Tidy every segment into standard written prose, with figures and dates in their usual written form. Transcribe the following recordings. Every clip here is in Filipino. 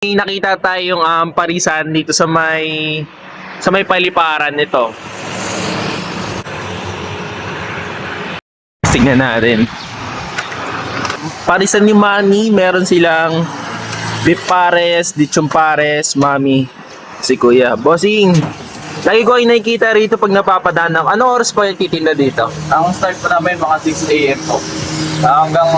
May nakita tayong parisan dito sa may paliparan nito. Tingnan natin. Parisan ni Manny, meron silang beef pares, lechon pares, mami, si Kuya. Bossing, lagi ko ay nakikita rito pag napapadaan ako. Anong oras pa yung titinda dito? Ang start po namin mga 6 a.m. po. Hanggang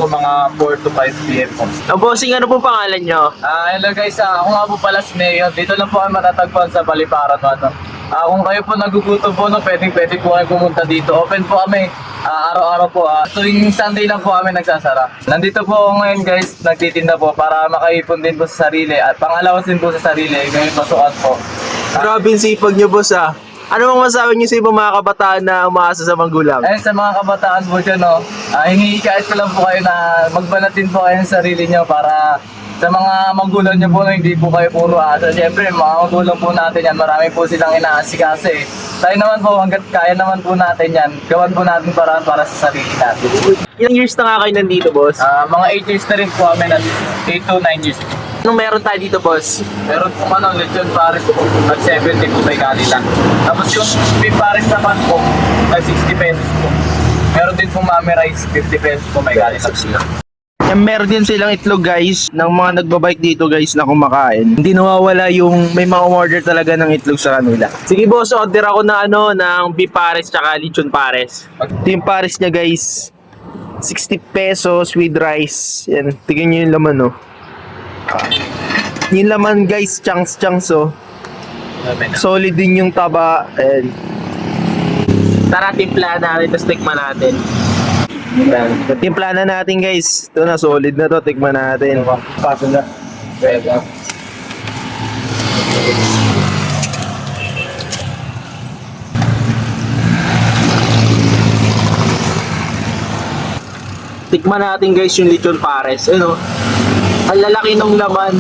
po mga 4 to 5 p.m. po. Bossing, ano po pangalan nyo? Hello guys, ako nga po pala si Neo. Dito lang po kami matatagpuan sa Baliparan. Kung kayo po nagugutom po, pwede po kayo pumunta dito. Open po kami araw-araw po. Tuwing Sunday lang po kami nagsasara. Nandito po ako ngayon guys, nagtitinda po para makaipon din po sa sarili at pangalawas din po sa sarili. Ngayon pasukan po. Grabe yung sipag nyo, boss ah. Ano bang masabi nyo sa ibang mga kabataan na umaasa sa magulang? Sa mga kabataan po dyan, hingikait ko lang po kayo na magbanatin po kayo ng sarili nyo para sa mga magulang nyo po na hindi po kayo puro asa. Siyempre, mga magulang po natin yan, marami po silang inaasikaso eh. Tayo naman po, hanggat kaya naman po natin yan, gawan po natin para sa sarili natin. Ilang years na nga kayo nandito, boss? Mga 8 years na rin po kami, 8 to 9 years. Anong meron tayo dito, boss? Meron po lechon pares po, at 70 po may kanila. Tapos yung beef pares naman po, ay 60 pesos po. Meron din po mami rice, 50 pesos po may kanila. Meron din silang itlog guys, ng mga nagbabike dito guys na kumakain. Hindi nawawala yung may mga order talaga ng itlog sa kanila. Sige boss, order ako na ng beef pares tsaka lechon pares. Ito yung pares niya guys, 60 pesos with rice. Yan, tignan nyo yung laman oh. Yung laman guys, chunks oh. Solid din yung taba. Ayan. Tara, timpla natin, tapos tikman natin. Timpla na natin guys. Ito na, solid na to, tikman natin. Paso na. Tikman natin guys yung lechon pares. Ano? Ang lalaki ng laman.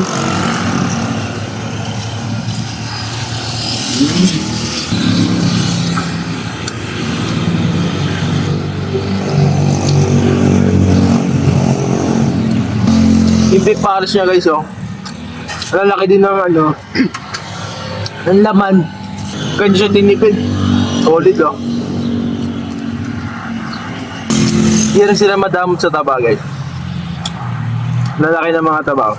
Yung beef pares niya guys oh. Ang lalaki din ng ng laman. Kanya siya tinipid. Solid oh. Hindi rin sila madamot sa taba guys. Lalaki ng mga taba.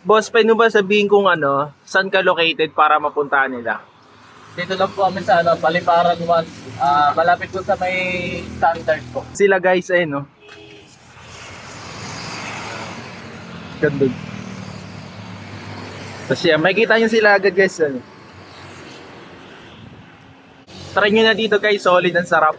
Boss, pwede mo ba sabihin kung saan ka located para mapuntahan nila? Dito lang po kami sa Baliparan 1. Malapit po sa may standard po. Sila guys ay no. Ganda. Tapos yan, makikita nyo sila agad guys. Try nyo na dito guys, solid ang sarap.